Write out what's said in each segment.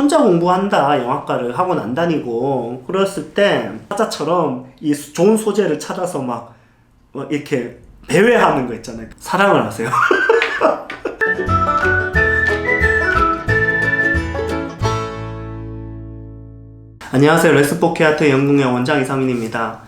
혼자 공부한다, 영화과를 학원 안 다니고 그랬을 때 사자처럼 이 좋은 소재를 찾아서 막 이렇게 배회하는 거 있잖아요. 사랑을 하세요. 안녕하세요. 렉스포케아트 영국영 원장 이상민입니다.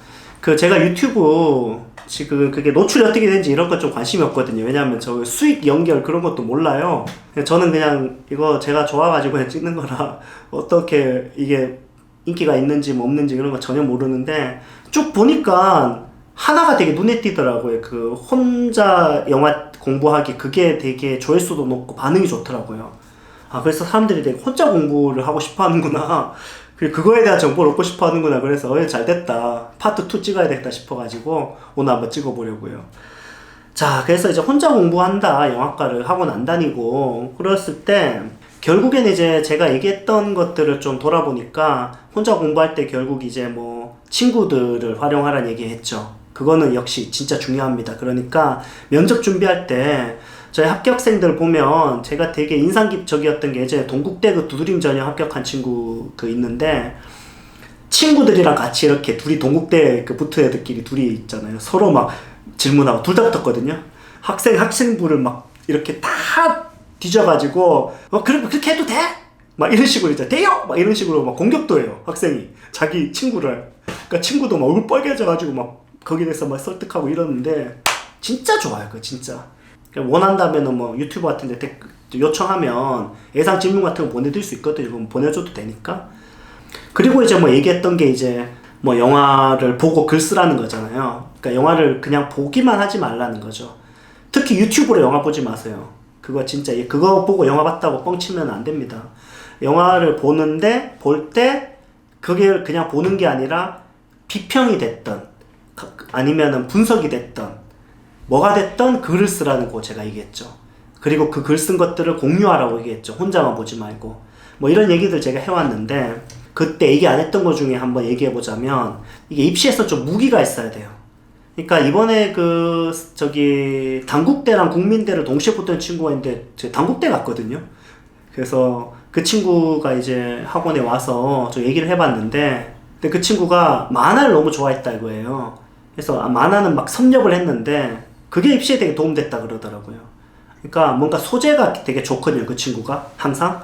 제가 유튜브 지금 그게 노출이 어떻게 되는지 이런 것 좀 관심이 없거든요. 왜냐하면 저 수익 연결 그런 것도 몰라요. 저는 그냥 이거 제가 좋아가지고 그냥 찍는 거라 어떻게 이게 인기가 있는지 뭐 없는지 그런 거 전혀 모르는데 쭉 보니까 하나가 되게 눈에 띄더라고요. 혼자 영화 공부하기 그게 되게 조회수도 높고 반응이 좋더라고요. 그래서 사람들이 되게 혼자 공부를 하고 싶어 하는구나. 그거에 대한 정보를 얻고 싶어 하는구나. 그래서 잘 됐다. 파트 2 찍어야 되겠다 싶어가지고 오늘 한번 찍어보려고요. 자, 그래서 이제 혼자 공부한다, 영화과를 학원 안 다니고 그랬을 때 결국엔 이제 제가 얘기했던 것들을 좀 돌아보니까 혼자 공부할 때 결국 이제 뭐 친구들을 활용하라는 얘기 했죠. 그거는 역시 진짜 중요합니다. 그러니까 면접 준비할 때 저희 합격생들 보면 제가 되게 인상 깊적이었던 게 이제 동국대 두드림 전형 합격한 친구 있는데 친구들이랑 같이 이렇게 둘이 동국대 붙은 애들끼리 둘이 있잖아요. 서로 막 질문하고 둘 다 붙었거든요. 학생부를 막 이렇게 다 뒤져가지고 그렇게 해도 돼? 막 이런 식으로 이제 돼요? 막 이런 식으로 막 공격도 해요. 학생이 자기 친구를. 그러니까 친구도 막 얼굴 빨개져가지고 막 거기에 대해서 막 설득하고 이러는데 진짜 좋아요. 진짜. 원한다면은 뭐 유튜브 같은 데 요청하면 예상 질문 같은 거 보내드릴 수 있거든요. 그럼 보내줘도 되니까. 그리고 이제 뭐 얘기했던 게 이제 뭐 영화를 보고 글 쓰라는 거잖아요. 그러니까 영화를 그냥 보기만 하지 말라는 거죠. 특히 유튜브로 영화 보지 마세요. 그거 진짜 그거 보고 영화 봤다고 뻥치면 안 됩니다. 영화를 보는데 볼 때 그게 그냥 보는 게 아니라 비평이 됐던 아니면은 분석이 됐던 뭐가 됐던 글을 쓰라는 거 제가 얘기했죠. 그리고 그 글 쓴 것들을 공유하라고 얘기했죠. 혼자만 보지 말고. 뭐 이런 얘기들 제가 해왔는데 그때 얘기 안 했던 것 중에 한번 얘기해보자면 이게 입시에서 좀 무기가 있어야 돼요. 그러니까 이번에 단국대랑 국민대를 동시에 붙던 친구가 있는데 제가 단국대 갔거든요. 그래서 그 친구가 이제 학원에 와서 저 얘기를 해봤는데 근데 그 친구가 만화를 너무 좋아했다 이거예요. 그래서 만화는 막 섭렵을 했는데 그게 입시에 되게 도움됐다 그러더라고요. 그러니까 뭔가 소재가 되게 좋거든요, 그 친구가 항상.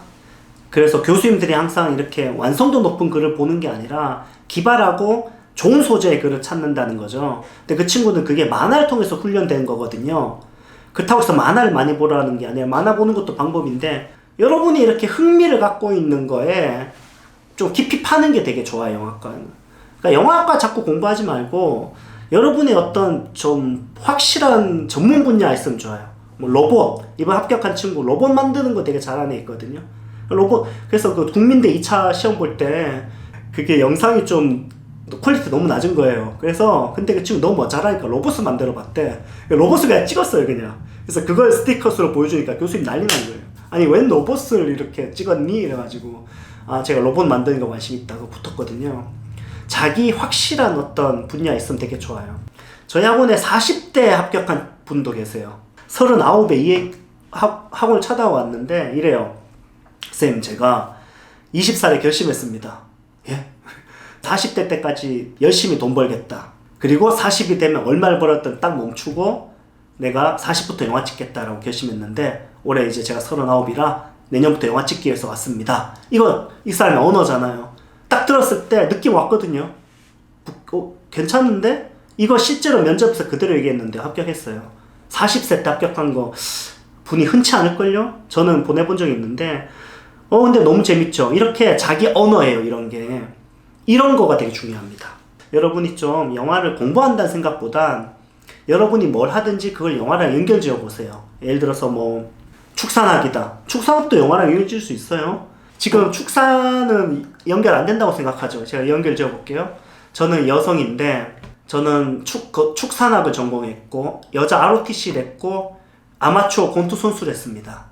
그래서 교수님들이 항상 이렇게 완성도 높은 글을 보는 게 아니라 기발하고 좋은 소재의 글을 찾는다는 거죠. 근데 그 친구는 그게 만화를 통해서 훈련된 거거든요. 그렇다고 해서 만화를 많이 보라는 게 아니라 만화 보는 것도 방법인데 여러분이 이렇게 흥미를 갖고 있는 거에 좀 깊이 파는 게 되게 좋아요, 영화과는. 그러니까 영화과 자꾸 공부하지 말고 여러분의 어떤 좀 확실한 전문 분야 있으면 좋아요. 뭐 로봇, 이번 합격한 친구 로봇 만드는 거 되게 잘하는 애 있거든요. 그래서 국민대 2차 시험 볼 때 그게 영상이 좀 퀄리티 너무 낮은 거예요. 그래서 근데 그 친구 너무 잘하니까 로봇을 만들어 봤대. 로봇을 그냥 찍었어요, 그냥. 그래서 그걸 스티커스로 보여주니까 교수님 난리 난 거예요. 아니 웬 로봇을 이렇게 찍었니? 이래가지고 제가 로봇 만드는 거 관심 있다고 붙었거든요. 자기 확실한 어떤 분야 있으면 되게 좋아요. 저희 학원에 40대 합격한 분도 계세요. 39에 학원을 찾아왔는데 이래요. 쌤, 제가 20살에 결심했습니다. 예? 40대 때까지 열심히 돈 벌겠다. 그리고 40이 되면 얼마를 벌었든 딱 멈추고 내가 40부터 영화 찍겠다라고 결심했는데 올해 이제 제가 39이라 내년부터 영화 찍기 위해서 왔습니다. 이 사람이 언어잖아요. 딱 들었을 때 느낌 왔거든요. 괜찮은데? 이거 실제로 면접에서 그대로 얘기했는데 합격했어요. 40세 때 합격한 거 분이 흔치 않을걸요? 저는 보내본 적이 있는데 근데 너무 재밌죠? 이렇게 자기 언어예요, 이런 게. 이런 거가 되게 중요합니다. 여러분이 좀 영화를 공부한다는 생각보단 여러분이 뭘 하든지 그걸 영화랑 연결 지어 보세요. 예를 들어서 뭐 축산학이다. 축산학도 영화랑 연결 지을 수 있어요. 지금 축사는 연결 안 된다고 생각하죠. 제가 연결 지어 볼게요. 저는 여성인데 저는 축산학을 전공했고 여자 ROTC를 했고 아마추어 권투 선수를 했습니다.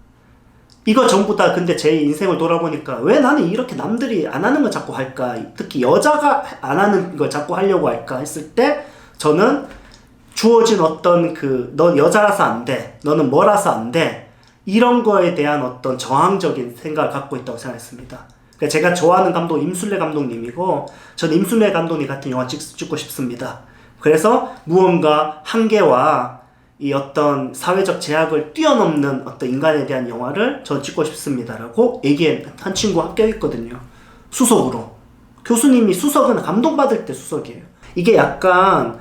이거 전부 다 근데 제 인생을 돌아보니까 왜 나는 이렇게 남들이 안 하는 걸 자꾸 할까? 특히 여자가 안 하는 걸 자꾸 하려고 할까? 했을 때 저는 주어진 어떤 넌 여자라서 안 돼. 너는 뭐라서 안 돼. 이런 거에 대한 어떤 저항적인 생각을 갖고 있다고 생각했습니다. 그러니까 제가 좋아하는 감독 임순례 감독님이고 저는 임순례 감독님 같은 영화 찍고 싶습니다. 그래서 무언가 한계와 이 어떤 사회적 제약을 뛰어넘는 어떤 인간에 대한 영화를 저 찍고 싶습니다라고 얘기한 친구 합격했거든요. 수석으로. 교수님이 수석은 감동받을 때 수석이에요. 이게 약간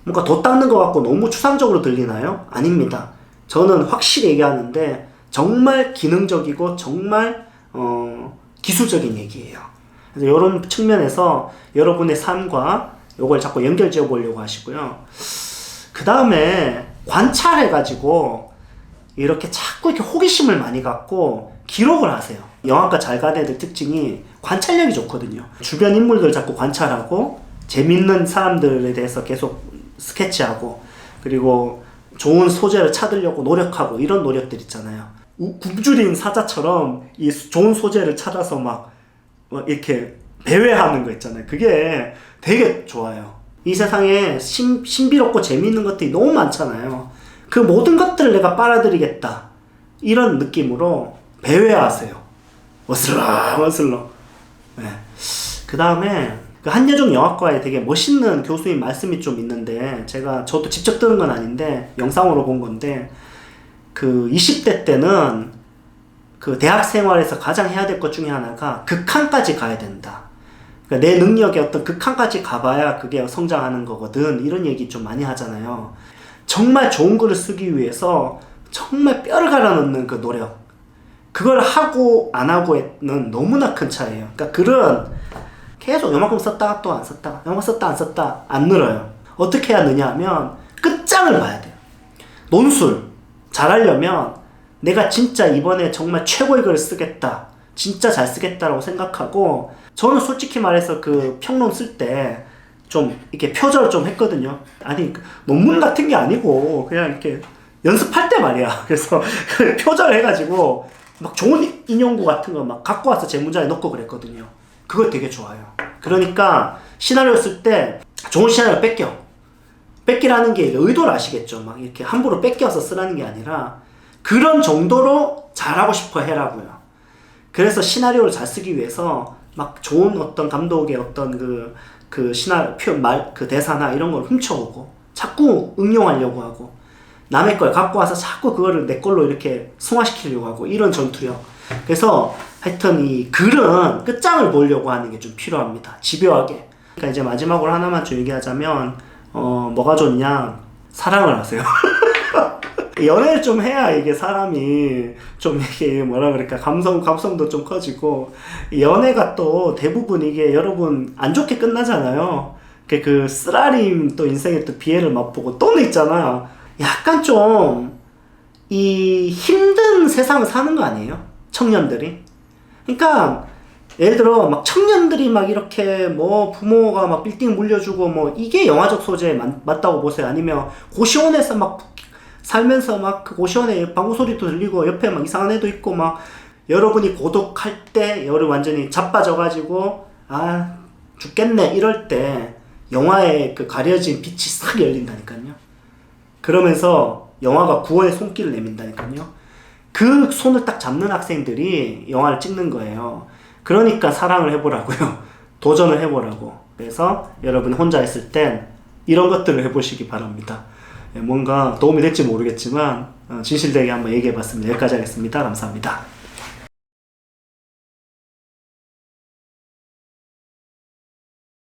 뭔가 도 닦는 것 같고 너무 추상적으로 들리나요? 아닙니다. 저는 확실히 얘기하는데 정말 기능적이고 정말 기술적인 얘기예요. 그래서 이런 측면에서 여러분의 삶과 이걸 자꾸 연결 지어 보려고 하시고요. 그 다음에 관찰해가지고 이렇게 자꾸 이렇게 호기심을 많이 갖고 기록을 하세요. 영화과 잘 가는 애들 특징이 관찰력이 좋거든요. 주변 인물들 자꾸 관찰하고 재밌는 사람들에 대해서 계속 스케치하고 그리고 좋은 소재를 찾으려고 노력하고 이런 노력들 있잖아요. 굶주린 사자처럼 이 좋은 소재를 찾아서 막 이렇게 배회하는 거 있잖아요. 그게 되게 좋아요. 이 세상에 신비롭고 재미있는 것들이 너무 많잖아요. 그 모든 것들을 내가 빨아들이겠다 이런 느낌으로 배회하세요. 어슬렁어슬렁. 네. 그 다음에 그 한여중 영화과에 되게 멋있는 교수님 말씀이 좀 있는데 저도 직접 들은 건 아닌데 영상으로 본 건데 그 20대 때는 그 대학 생활에서 가장 해야 될 것 중에 하나가 극한까지 가야 된다. 그러니까 내 능력의 어떤 극한까지 가봐야 그게 성장하는 거거든. 이런 얘기 좀 많이 하잖아요. 정말 좋은 글을 쓰기 위해서 정말 뼈를 갈아 넣는 그 노력. 그걸 하고 안 하고는 너무나 큰 차이예요. 그러니까 글은 계속 요만큼 썼다가 또 안 썼다가 요만큼 썼다 안 썼다 안 늘어요. 어떻게 해야 느냐 하면 끝장을 봐야 돼요. 논술 잘하려면 내가 진짜 이번에 정말 최고의 글을 쓰겠다. 진짜 잘 쓰겠다라고 생각하고 저는 솔직히 말해서 그 평론 쓸 때 좀 이렇게 표절을 좀 했거든요. 아니 논문 같은 게 아니고 그냥 이렇게 연습할 때 말이야. 그래서 표절을 해가지고 막 좋은 인용구 같은 거 막 갖고 와서 제 문장에 넣고 그랬거든요. 그거 되게 좋아요. 그러니까 시나리오 쓸 때 좋은 시나리오 뺏기라는 게 의도를 아시겠죠. 막 이렇게 함부로 뺏겨서 쓰라는 게 아니라 그런 정도로 잘하고 싶어 해라고요. 그래서 시나리오를 잘 쓰기 위해서 막 좋은 어떤 감독의 어떤 그 시나리오 그 대사나 이런 걸 훔쳐오고 자꾸 응용하려고 하고 남의 걸 갖고 와서 자꾸 그거를 내 걸로 이렇게 승화시키려고 하고 이런 전투력. 그래서 하여튼 이 글은 끝장을 보려고 하는 게 좀 필요합니다. 집요하게. 그러니까 이제 마지막으로 하나만 좀 얘기하자면 뭐가 좋냐? 사랑을 하세요. 연애를 좀 해야 이게 사람이 좀 이게 뭐라 그럴까 감성도 좀 커지고 연애가 또 대부분 이게 여러분 안 좋게 끝나잖아요. 그 쓰라림 또 인생에 또 비애를 맛보고 또는 있잖아. 약간 좀 이 힘든 세상을 사는 거 아니에요? 청년들이. 그러니까 예를 들어 막 청년들이 막 이렇게 뭐 부모가 막 빌딩 물려주고 뭐 이게 영화적 소재에 맞다고 보세요? 아니면 고시원에서 막 살면서 막 그 고시원에 방구 소리도 들리고 옆에 막 이상한 애도 있고 막 여러분이 고독할 때 여러분 완전히 자빠져가지고 아 죽겠네 이럴 때 영화에 그 가려진 빛이 싹 열린다니까요. 그러면서 영화가 구원의 손길을 내민다니까요. 그 손을 딱 잡는 학생들이 영화를 찍는 거예요. 그러니까 사랑을 해보라고요. 도전을 해보라고. 그래서 여러분 혼자 있을 땐 이런 것들을 해보시기 바랍니다. 뭔가 도움이 될지 모르겠지만 진실되게 한번 얘기해봤습니다. 여기까지 하겠습니다. 감사합니다.